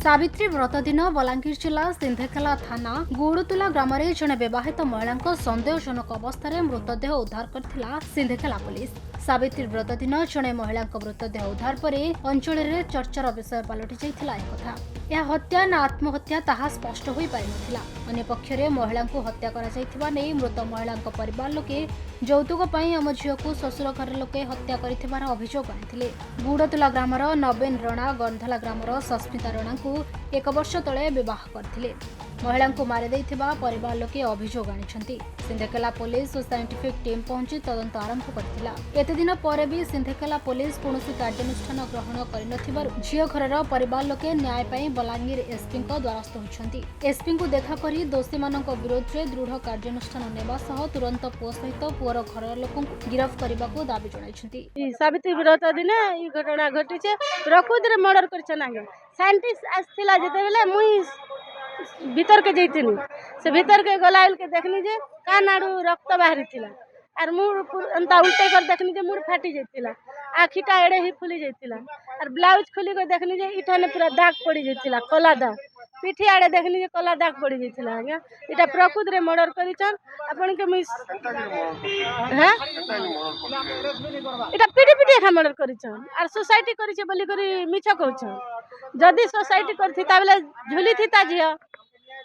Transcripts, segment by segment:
सावित्री व्रत दिन बलांगीर जिला सिंधेकेला थाना गुड़ुतुला ग्राम में जड़े विवाहित महिला सन्देहजनक अवस्था मृतदेह उद्धार करथिला सिंधेकेला पुलिस। सावित्री व्रत दिन जड़े महिला मृतदेह उद्धार पर अंचल में चर्चार विषय पलटि जाइथिला कथा। यह हत्या ना आत्महत्या ताहा स्पष्ट हो पारि नथिला। अन्य पक्षरे महिला को हत्या करा जाइथिबा नै मृत महिला परिवार लोके यौतुक पई आम झियो को ससुर घर लोके हत्या करिथिबार अभियोग आनिथिले। गुड़तुला ग्रामर नवीन रणा गंधला ग्रामर सस्मिता रणा को 1 वर्ष तले विवाह करथिले। महिला को मारि दैथिबा परिवार लोके अभियोग आनिछंती। सिंधेकेला पुलिस और साइंटिफिक टीम पहुंची तदंत आरंभ करथिला। एते दिन पर भी सिंधेकेला पुलिस कोनोसी कार्यानुष्ठान ग्रहण करिनथिबारु झियो घरर परिवार लोके न्याय पई बलांगीर एसपी को द्वारस्थ होइछंती। एसपी को देखा करी दोषी मानक विरोध में दृढ़ कार्यानुष्ठान नेबा सह तुरंत पुओ सहित पुअर घर लोक गिरफ्त करने को दाबी जणाइछंती। सावित्री व्रत दिन ई घटना घटी छे। प्रकृति रे मर्डर करछन आगे साइंटिस्ट आस्थिला जेते बेले मुई भीतर के जैतिनी से भीतर के गलाइल के देखनी जे कान आडू रक्त बाहरी थिला आर मुर अंता उल्टे कर देखनी जे मुर फाटी जैतिला आखिटा एड़े ही फुली जैतिला आर ब्लाउज खोली के देखनी जे इठाने पूरा दाग पड़ी जैतिला कला दाग पिठी आड़े देखनी जे कला दाग पड़ी जैतिला आज्ञा इटा प्रकृति रे मर्डर करिछन आपन के मुई हां इटा पीडी पीडी खा मर्डर करिछन आर सोसाइटी करिछे बोली करी मिछ कहछन। जदि सोसाइटी करथिता बेले झुली थिता झियो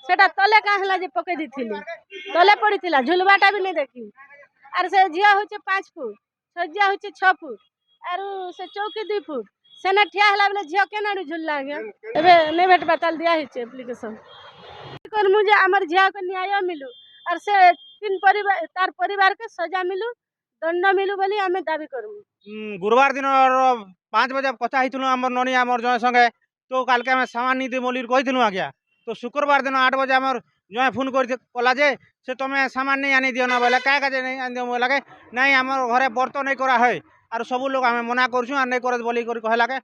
सेटा तले का हला जे पके दिथिली तले पड़ीथिला झुलबाटा भी नै देखी आर से झियो होचे 5 फुट सज्जा होचे 6 फुट आर से चौकी 2 फुट सेना ठिया हला बेले झियो केनाडू झुलला गया एबे नै भेट बताल दिया हिचे एप्लीकेशन कोन मुझे हमर झिया को न्याय मिलु आर से 3 परिवार तार परिवार के सजा मिलु दंड मिलु बोली हमें दाबी करमु। गुरुवार दिन 5 बजे कथा हितनु हमर ननी हमर जय संगे तो काल के हम सामान नीति मोलिर कहितनु आज्ञा तो शुक्रवार दिन 8 बजे हमर जय फोन कर कला जे से तुम सामान नहीं आनी दियो ना बोले क्या काजे नहीं आनी दियो लगे नहीं हमर घरे व्रत नहीं करा है और सब लोग हमें मना करछु और नहीं करत बोली कर कहला के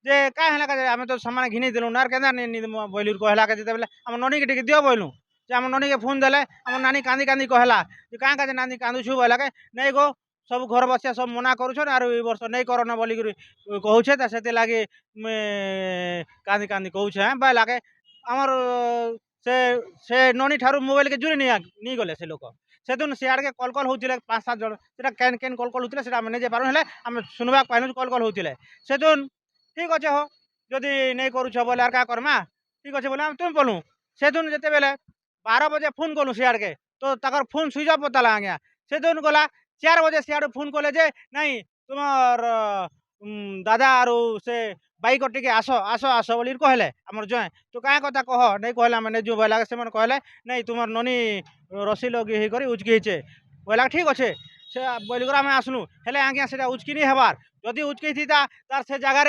जे का हला के हमें तो सामान घिनी देलु नार केदा नहीं बोलिर कहला के जेते बेले हम ननी के टिक दियो बोलनु जे हम ननी के फोन देले हम नानी कांदी कांदी कहला जे का काजे नानी कांदु छु बोला के नहीं गो सब घर बसिया सब मना करूछन और ई वर्ष नहीं करना बोली कहूछे त सेते लागे कांदी कांदी कहूछे बा लागे हमर से ननी ठारू मोबाइल के जुरी नहीं गले से लोक से दिन सियाड़ के कॉल कॉल होतिले 5-7 जन सेटा कैन कैन कॉल कॉल होतिले सेटा हम नहीं जे पारु हेले हम सुनबा पाइनु कॉल कॉल होतिले से दिन ठीक अच्छे हो जदि नहीं करूछ बोले आर का करमा ठीक अच्छे बोले हम तुम बोलू से दिन जेते बेले 12 बजे फोन कलु सियाड़ के तो तकर फोन स्विच ऑफ बताला गया से दिन गला 4 बजे सियाड़ फोन कले जे नहीं तुमर दादा आरो से बाइक टिके आसो आसो आसो बोली कहले हमर जय तो क्या कथा कह नहीं कहले हम नहीं जो बोला से कहले नहीं तुमर ननी रसी लगी ही करी उचकी हिचे बोला ठीक अच्छे से बोली कर आसनु हेले आज्ञा से उचकी नहीं हबार जदि उचकी थी तार से जगार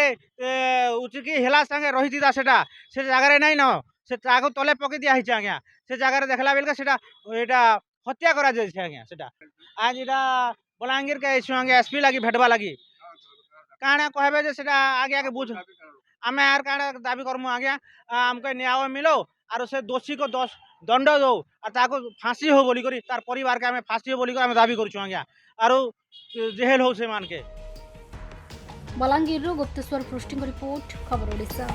उचकी हेला संगे रही थी से जगार नहीं न से ताको तले पके दिया हिचे आज्ञा से जगार देखला बेल के हत्या करा जाइछे आज्ञा सेटा आज इटा बलांगीर के संगे एसपी लगी भेटवा लगी काना कहबे जे सेटा आगे आगे बुझ आमे आर काना दाबी करमु आज्ञा हमके न्याय मिलो और से दोषी को दंड दो और ताको फांसी हो बोली करी तार परिवार के हमें फांसी हो बोली कर हमें दाबी करछु आज्ञा और जेल हो से मान के। बलांगीर गुप्तेश्वर पृष्टि रिपोर्ट खबर ओडिशा।